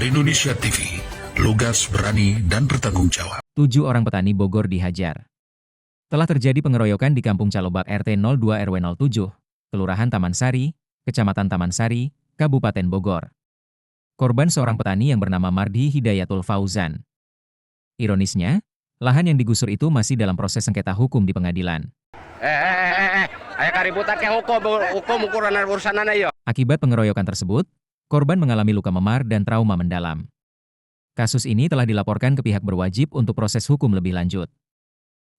Indonesia TV, lugas, berani, dan bertanggung jawab. 7 orang petani Bogor dihajar. Telah terjadi pengeroyokan di Kampung Calobak RT 02 RW 07, Kelurahan Taman Sari, Kecamatan Taman Sari, Kabupaten Bogor. Korban seorang petani yang bernama Mardi Hidayatul Fauzan. Ironisnya, lahan yang digusur itu masih dalam proses sengketa hukum di pengadilan. Ayo kaributan ke hukum ukuran urusan yo. Akibat pengeroyokan tersebut, korban mengalami luka memar dan trauma mendalam. Kasus ini telah dilaporkan ke pihak berwajib untuk proses hukum lebih lanjut.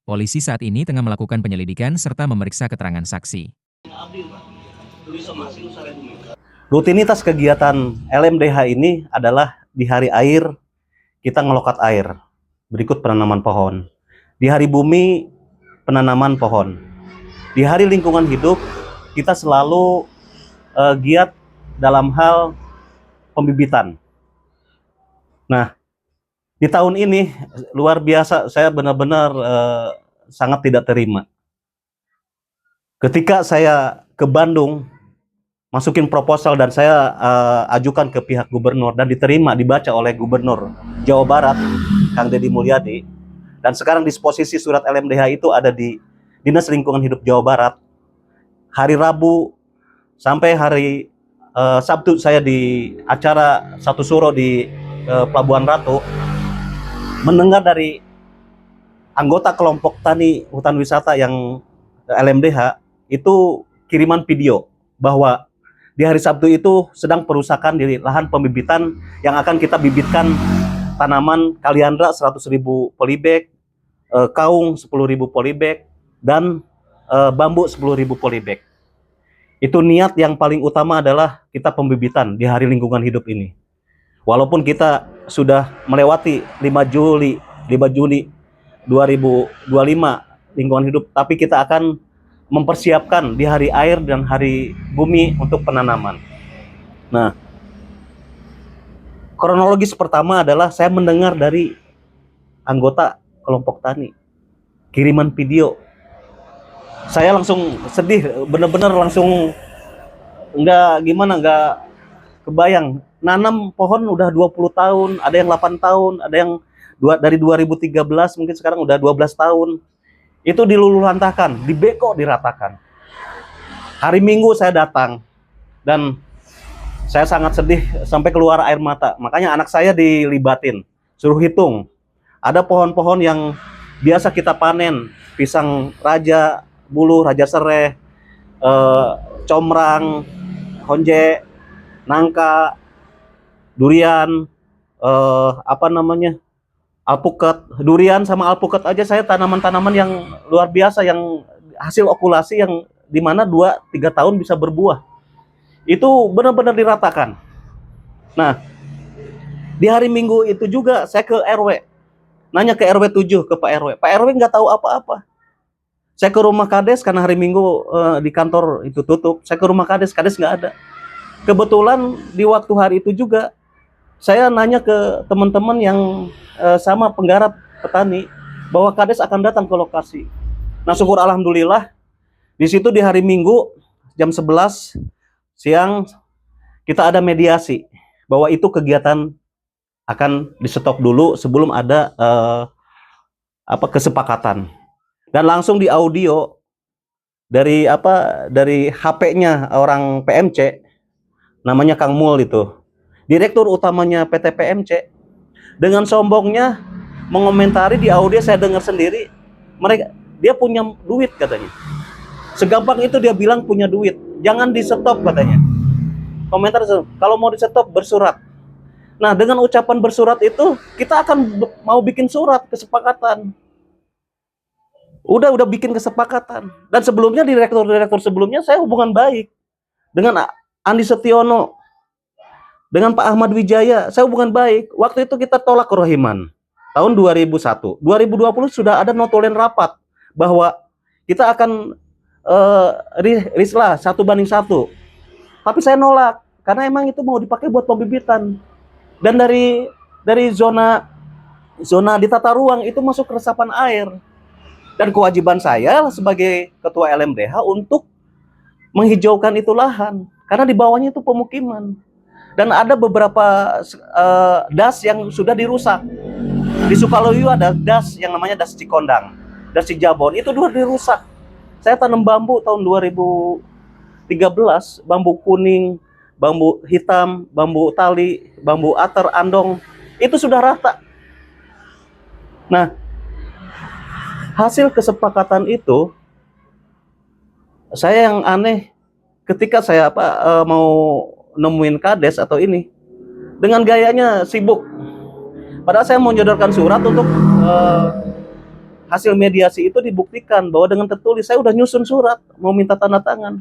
Polisi saat ini tengah melakukan penyelidikan serta memeriksa keterangan saksi. Rutinitas kegiatan LMDH ini adalah di hari air, kita ngelokat air. Berikut penanaman pohon. Di hari bumi, penanaman pohon. Di hari lingkungan hidup, kita selalu giat dalam hal pembibitan. Nah, di tahun ini luar biasa, saya benar-benar sangat tidak terima. Ketika saya ke Bandung, masukin proposal dan saya ajukan ke pihak gubernur dan diterima, dibaca oleh Gubernur Jawa Barat, Kang Deddy Mulyadi. Dan sekarang disposisi surat LMDH itu ada di Dinas Lingkungan Hidup Jawa Barat. Hari Rabu sampai hari Sabtu saya di acara Satu Suro di Pelabuhan Ratu, mendengar dari anggota kelompok tani hutan wisata yang LMDH itu kiriman video bahwa di hari Sabtu itu sedang perusakan di lahan pembibitan yang akan kita bibitkan tanaman kaliandra 100.000 polybag, kaung 10.000 polybag, dan bambu 10.000 polybag. Itu niat yang paling utama adalah kita pembibitan di hari lingkungan hidup ini. Walaupun kita sudah melewati 5 Juni 2025 lingkungan hidup, tapi kita akan mempersiapkan di hari air dan hari bumi untuk penanaman. Nah, kronologis pertama adalah saya mendengar dari anggota kelompok tani kiriman video. Saya langsung sedih, bener-bener langsung nggak kebayang. Nanam pohon udah 20 tahun, ada yang 8 tahun, ada yang dari 2013 mungkin sekarang udah 12 tahun. Itu diluluhlantahkan, dibeko, diratakan. Hari Minggu saya datang dan saya sangat sedih sampai keluar air mata. Makanya anak saya dilibatin, suruh hitung. Ada pohon-pohon yang biasa kita panen, pisang raja, bulu, raja sereh, comrang, honje, nangka, durian, alpukat. Durian sama alpukat aja saya tanaman-tanaman yang luar biasa, yang hasil okulasi yang dimana 2-3 tahun bisa berbuah. Itu benar-benar diratakan. Nah, di hari Minggu itu juga saya ke RW, nanya ke RW 7, ke Pak RW. Pak RW nggak tahu apa-apa. Saya ke rumah Kades karena hari Minggu di kantor itu tutup. Saya ke rumah Kades nggak ada. Kebetulan di waktu hari itu juga saya nanya ke teman-teman yang sama penggarap petani bahwa Kades akan datang ke lokasi. Nah, syukur alhamdulillah di situ di hari Minggu jam 11 siang kita ada mediasi bahwa itu kegiatan akan di-stop dulu sebelum ada kesepakatan. Dan langsung di audio dari HP-nya orang PMC, namanya Kang Mul itu, direktur utamanya PT PMC, dengan sombongnya mengomentari di audio, saya dengar sendiri, dia punya duit katanya. Segampang itu dia bilang punya duit, jangan di-stop katanya. Komentar, kalau mau di-stop bersurat. Nah, dengan ucapan bersurat itu, kita akan mau bikin surat kesepakatan. Udah bikin kesepakatan. Dan sebelumnya direktur sebelumnya saya hubungan baik dengan Andi Setiono, dengan Pak Ahmad Wijaya, saya hubungan baik. Waktu itu kita tolak kerohiman tahun 2001. 2020 sudah ada notulen rapat bahwa kita akan rislah 1:1. Tapi saya nolak karena emang itu mau dipakai buat pembibitan. Dan dari zona di tata ruang itu masuk resapan air. Dan kewajiban saya sebagai ketua LMDH untuk menghijaukan itu lahan, karena di bawahnya itu pemukiman. Dan ada beberapa das yang sudah dirusak. Di Sukaluyu ada das yang namanya das Cikondang, das Cijabon, itu sudah dirusak. Saya tanam bambu tahun 2013, bambu kuning, bambu hitam, bambu tali, bambu ater, andong, itu sudah rata. Nah, hasil kesepakatan itu, saya yang aneh, ketika saya mau nemuin kades atau ini, dengan gayanya sibuk. Padahal saya mau menyodorkan surat untuk hasil mediasi itu dibuktikan bahwa dengan tertulis. Saya udah nyusun surat mau minta tanda tangan.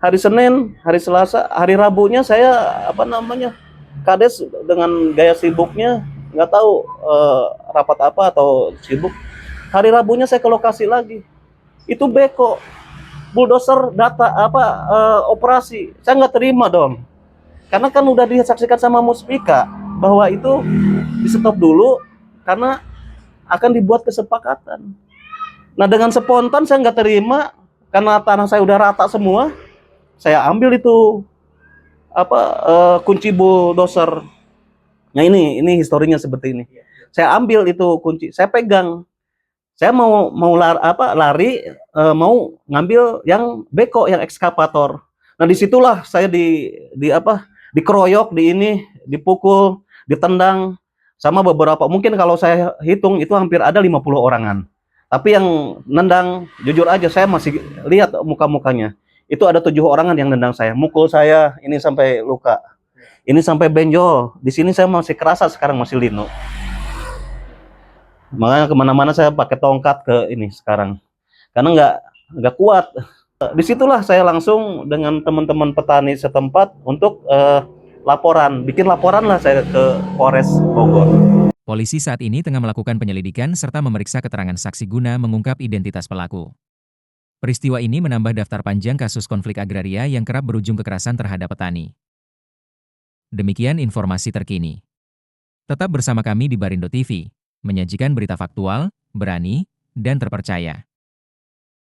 Hari Senin, hari Selasa, hari Rabunya saya kades dengan gaya sibuknya, nggak tahu rapat apa atau sibuk. Hari Rabunya saya ke lokasi lagi. Itu beko, bulldozer data operasi. Saya nggak terima dong. Karena kan udah disaksikan sama Muspika bahwa itu di stop dulu karena akan dibuat kesepakatan. Nah, dengan spontan saya nggak terima karena tanah saya udah rata semua. Saya ambil itu kunci bulldozer. Nah, ini historinya seperti ini. Saya ambil itu kunci, saya pegang. Saya mau lari mau ngambil yang beko, yang ekskavator. Nah, disitulah saya dikeroyok, dipukul, ditendang sama beberapa, mungkin kalau saya hitung itu hampir ada 50 orangan. Tapi yang nendang, jujur aja saya masih lihat muka-mukanya. Itu ada 7 orangan yang nendang saya, mukul saya, ini sampai luka. Ini sampai benjol. Di sini saya masih kerasa sekarang, masih linu. Makanya kemana-mana saya pakai tongkat ke ini sekarang. Karena nggak kuat. Disitulah saya langsung dengan teman-teman petani setempat untuk bikin laporan lah saya ke Polres Bogor. Polisi saat ini tengah melakukan penyelidikan serta memeriksa keterangan saksi guna mengungkap identitas pelaku. Peristiwa ini menambah daftar panjang kasus konflik agraria yang kerap berujung kekerasan terhadap petani. Demikian informasi terkini. Tetap bersama kami di Barindo TV, menyajikan berita faktual, berani, dan terpercaya.